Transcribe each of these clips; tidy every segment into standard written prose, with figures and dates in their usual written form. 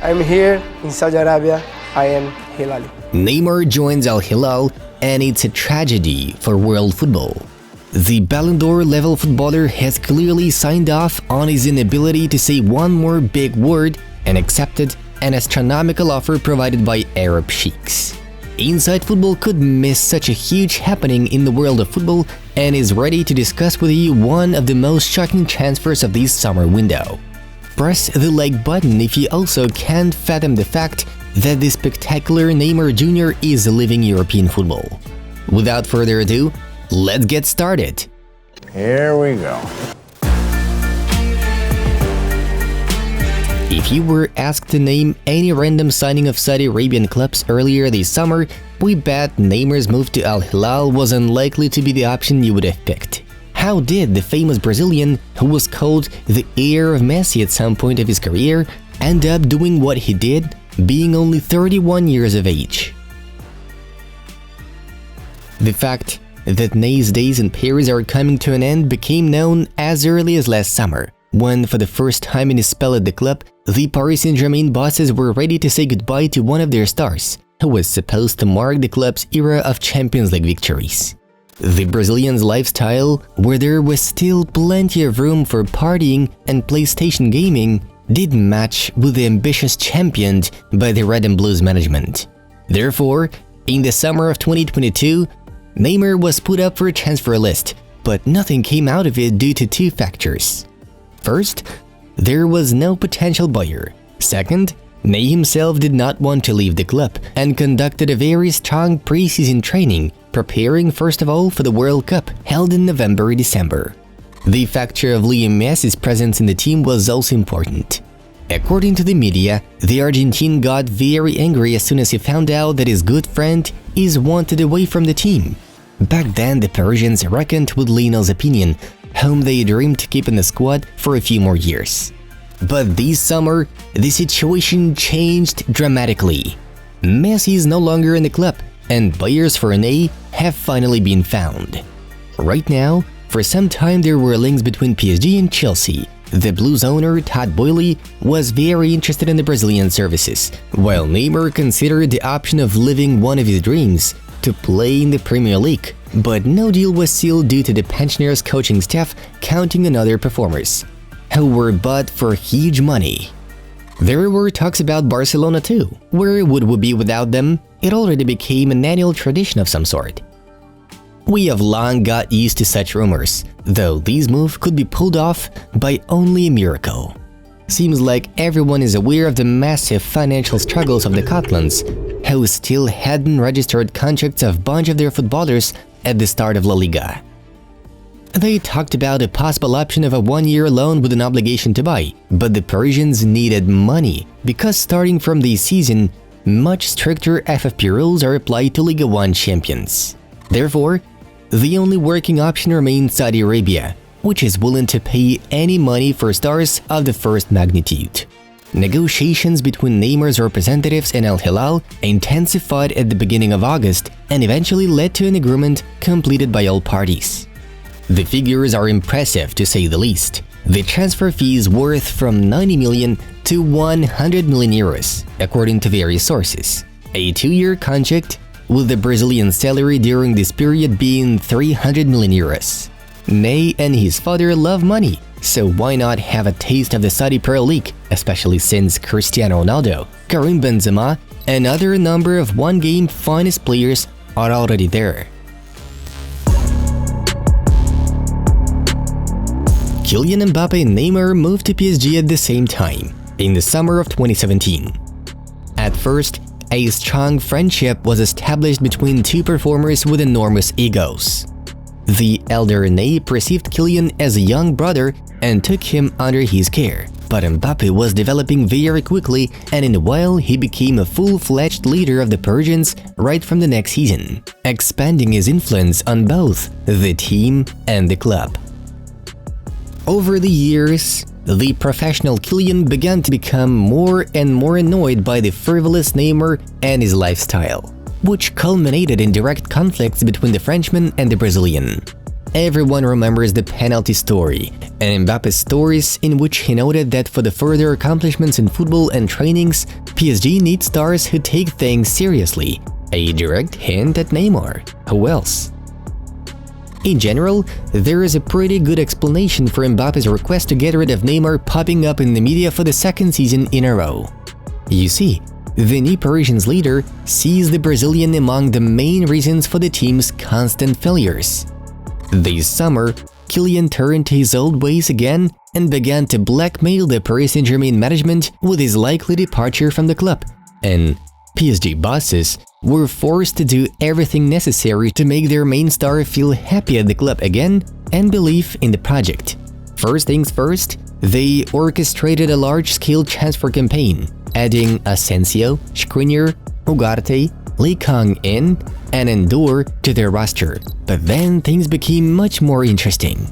I'm here in Saudi Arabia. I am Hilal. Neymar joins Al Hilal, and it's a tragedy for world football. The Ballon d'Or-level footballer has clearly signed off on his inability to say one more big word and accepted an astronomical offer provided by Arab sheikhs. Inside Football could miss such a huge happening in the world of football and is ready to discuss with you one of the most shocking transfers of this summer window. Press the like button if you also can't fathom the fact that the spectacular Neymar Jr. is living European football. Without further ado, let's get started. Here we go. If you were asked to name any random signing of Saudi Arabian clubs earlier this summer, we bet Neymar's move to Al Hilal was unlikely to be the option you would have picked. How did the famous Brazilian, who was called the heir of Messi at some point of his career, end up doing what he did, being only 31 years of age? The fact that Ney's days in Paris are coming to an end became known as early as last summer, when for the first time in his spell at the club, the Paris Saint-Germain bosses were ready to say goodbye to one of their stars, who was supposed to mark the club's era of Champions League victories. The Brazilian's lifestyle, where there was still plenty of room for partying and PlayStation gaming, didn't match with the ambitious championed by the Red and Blues management. Therefore, in the summer of 2022, Neymar was put up for a transfer list, but nothing came out of it due to two factors. First, there was no potential buyer. Second, Ney himself did not want to leave the club and conducted a very strong pre-season training, preparing first of all for the World Cup held in November-December. The factor of Lionel Messi's presence in the team was also important. According to the media, the Argentine got very angry as soon as he found out that his good friend is wanted away from the team. Back then, the Parisians reckoned with Lionel's opinion, whom they dreamed to keep in the squad for a few more years. But this summer, the situation changed dramatically. Messi is no longer in the club, and buyers for Ney have finally been found. Right now, for some time there were links between PSG and Chelsea. The Blues owner, Todd Boehly, was very interested in the Brazilian services, while Neymar considered the option of living one of his dreams, to play in the Premier League, but no deal was sealed due to the pensioners' coaching staff counting on other performers, who were bought for huge money. There were talks about Barcelona too. Where would we be without them? It already became an annual tradition of some sort. We have long got used to such rumors, though these moves could be pulled off by only a miracle. Seems like everyone is aware of the massive financial struggles of the Catalans, who still hadn't registered contracts of a bunch of their footballers at the start of La Liga. They talked about a possible option of a one-year loan with an obligation to buy, but the Parisians needed money because starting from this season, much stricter FFP rules are applied to Liga 1 champions. Therefore, the only working option remains Saudi Arabia, which is willing to pay any money for stars of the first magnitude. Negotiations between Neymar's representatives and Al Hilal intensified at the beginning of August and eventually led to an agreement completed by all parties. The figures are impressive to say the least. The transfer fee is worth from 90 million to 100 million euros, according to various sources. A 2-year contract, with the Brazilian salary during this period being 300 million euros. Ney and his father love money, so why not have a taste of the Saudi Pro League, especially since Cristiano Ronaldo, Karim Benzema, and other number of one-game finest players are already there. Kylian Mbappe and Neymar moved to PSG at the same time, in the summer of 2017. At first, a strong friendship was established between two performers with enormous egos. The elder Ney perceived Kylian as a young brother and took him under his care, but Mbappe was developing very quickly, and in a while he became a full-fledged leader of the Parisians right from the next season, expanding his influence on both the team and the club. Over the years, the professional Kylian began to become more and more annoyed by the frivolous Neymar and his lifestyle, which culminated in direct conflicts between the Frenchman and the Brazilian. everyone remembers the penalty story and Mbappe's stories in which he noted that for the further accomplishments in football and trainings, PSG needs stars who take things seriously. A direct hint at Neymar. Who else? In general, there is a pretty good explanation for Mbappe's request to get rid of Neymar popping up in the media for the second season in a row. You see, the new Parisians leader sees the Brazilian among the main reasons for the team's constant failures. This summer, Kylian turned to his old ways again and began to blackmail the Paris Saint-Germain management with his likely departure from the club, and PSG bosses were forced to do everything necessary to make their main star feel happy at the club again and believe in the project. First things first, they orchestrated a large-scale transfer campaign, adding Asensio, Skriniar, Ugarte, Lee Kang-in, and Endor to their roster, but then things became much more interesting.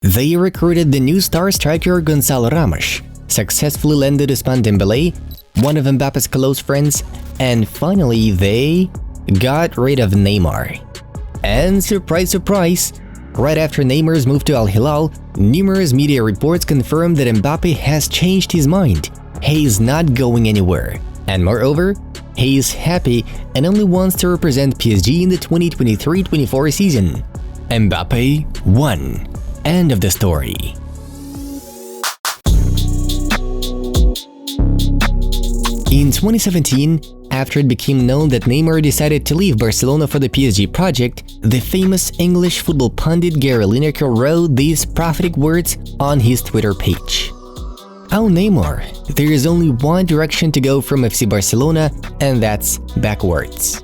They recruited the new star striker Gonçalo Ramos, successfully landed Ousmane Dembélé, one of Mbappe's close friends, and finally they got rid of Neymar. And surprise surprise, right after Neymar's move to Al Hilal, numerous media reports confirmed that Mbappe has changed his mind. He is not going anywhere, and moreover, he is happy and only wants to represent PSG in the 2023-24 season. Mbappe won. End of the story. In 2017, after it became known that Neymar decided to leave Barcelona for the PSG project, the famous English football pundit Gary Lineker wrote these prophetic words on his Twitter page. Oh Neymar, there is only one direction to go from FC Barcelona, and that's backwards.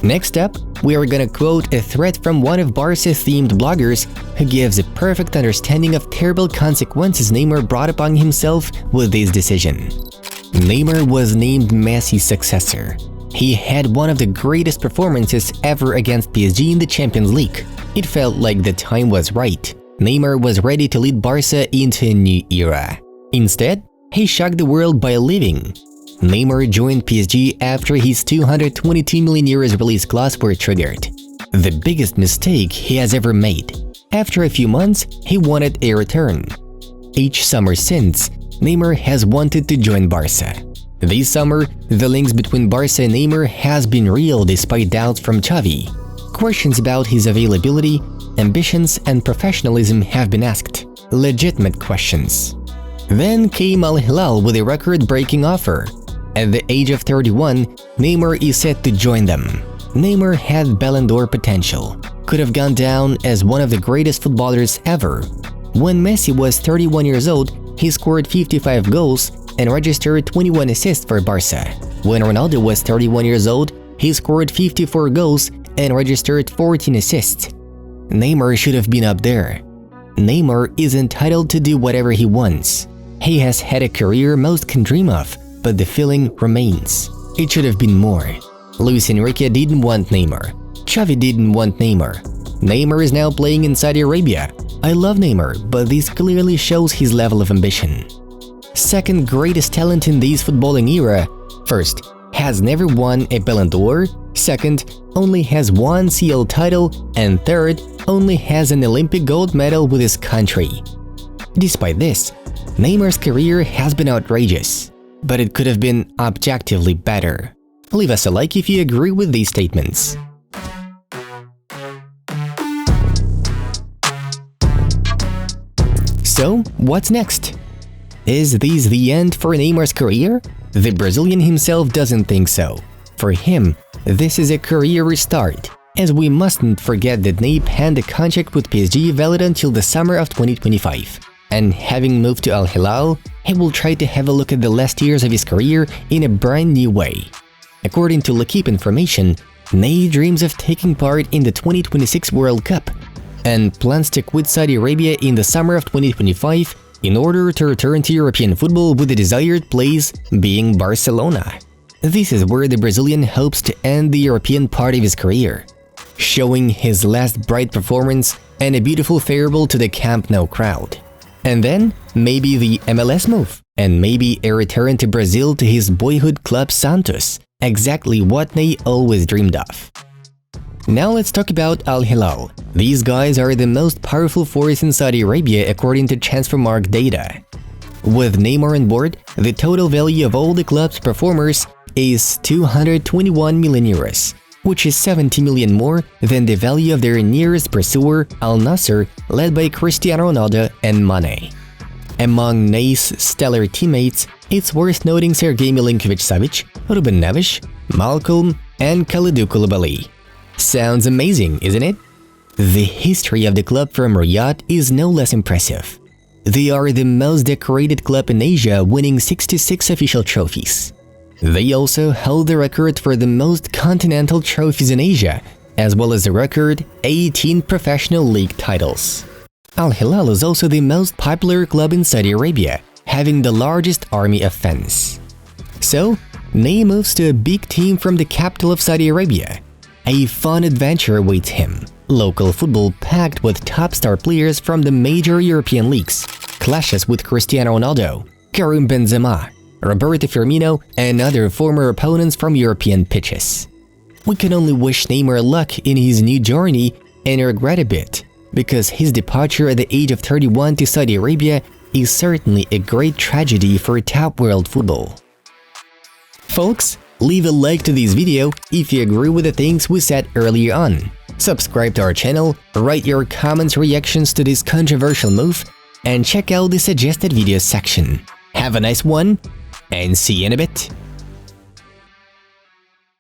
Next up, we are gonna quote a thread from one of Barca-themed bloggers who gives a perfect understanding of terrible consequences Neymar brought upon himself with this decision. Neymar was named Messi's successor. He had one of the greatest performances ever against PSG in the Champions League. It felt like the time was right. Neymar was ready to lead Barca into a new era. Instead, he shocked the world by leaving. Neymar joined PSG after his 222 million euros release clause were triggered. The biggest mistake he has ever made. After a few months, he wanted a return. Each summer since, Neymar has wanted to join Barca. This summer, the links between Barca and Neymar has been real despite doubts from Xavi. Questions about his availability, ambitions, and professionalism have been asked. Legitimate questions. Then came Al Hilal with a record-breaking offer. At the age of 31, Neymar is set to join them. Neymar had Ballon d'Or potential, could have gone down as one of the greatest footballers ever. When Messi was 31 years old, he scored 55 goals and registered 21 assists for Barca. When Ronaldo was 31 years old, he scored 54 goals and registered 14 assists. Neymar should have been up there. Neymar is entitled to do whatever he wants. He has had a career most can dream of, but the feeling remains. It should have been more. Luis Enrique didn't want Neymar. Xavi didn't want Neymar. Neymar is now playing in Saudi Arabia. I love Neymar, but this clearly shows his level of ambition. Second greatest talent in this footballing era. First, has never won a Ballon d'Or. Second, only has one CL title. And third, only has an Olympic gold medal with his country. Despite this, Neymar's career has been outrageous, but it could have been objectively better. Leave us a like if you agree with these statements. So, what's next? Is this the end for Neymar's career? The Brazilian himself doesn't think so. For him, this is a career restart, as we mustn't forget that Ney penned a contract with PSG valid until the summer of 2025. And having moved to Al Hilal, he will try to have a look at the last years of his career in a brand new way. According to L'Equipe information, Ney dreams of taking part in the 2026 World Cup and plans to quit Saudi Arabia in the summer of 2025 in order to return to European football with the desired place being Barcelona. This is where the Brazilian hopes to end the European part of his career, showing his last bright performance and a beautiful farewell to the Camp Nou crowd. And then, maybe the MLS move, and maybe a return to Brazil to his boyhood club Santos, exactly what Ney always dreamed of. Now let's talk about Al Hilal. These guys are the most powerful force in Saudi Arabia according to Transfermarkt data. With Neymar on board, the total value of all the club's performers is 221 million euros, which is 70 million more than the value of their nearest pursuer, Al Nassr, led by Cristiano Ronaldo and Mane. Among Ney's stellar teammates, it's worth noting Sergej Milinkovic-Savic, Ruben Neves, Malcolm, and Kalidou Koulibaly. Sounds amazing, isn't it? The history of the club from Riyadh is no less impressive. They are the most decorated club in Asia, winning 66 official trophies. They also hold the record for the most continental trophies in Asia, as well as the record 18 professional league titles. Al Hilal is also the most popular club in Saudi Arabia, having the largest army of fans. So, Ney moves to a big team from the capital of Saudi Arabia. A fun adventure awaits him. Local football packed with top star players from the major European leagues, clashes with Cristiano Ronaldo, Karim Benzema, Roberto Firmino, and other former opponents from European pitches. We can only wish Neymar luck in his new journey and regret a bit, because his departure at the age of 31 to Saudi Arabia is certainly a great tragedy for top world football. Folks, leave a like to this video if you agree with the things we said earlier on. Subscribe to our channel, write your comments reactions to this controversial move, and check out the suggested videos section. Have a nice one, and see you in a bit.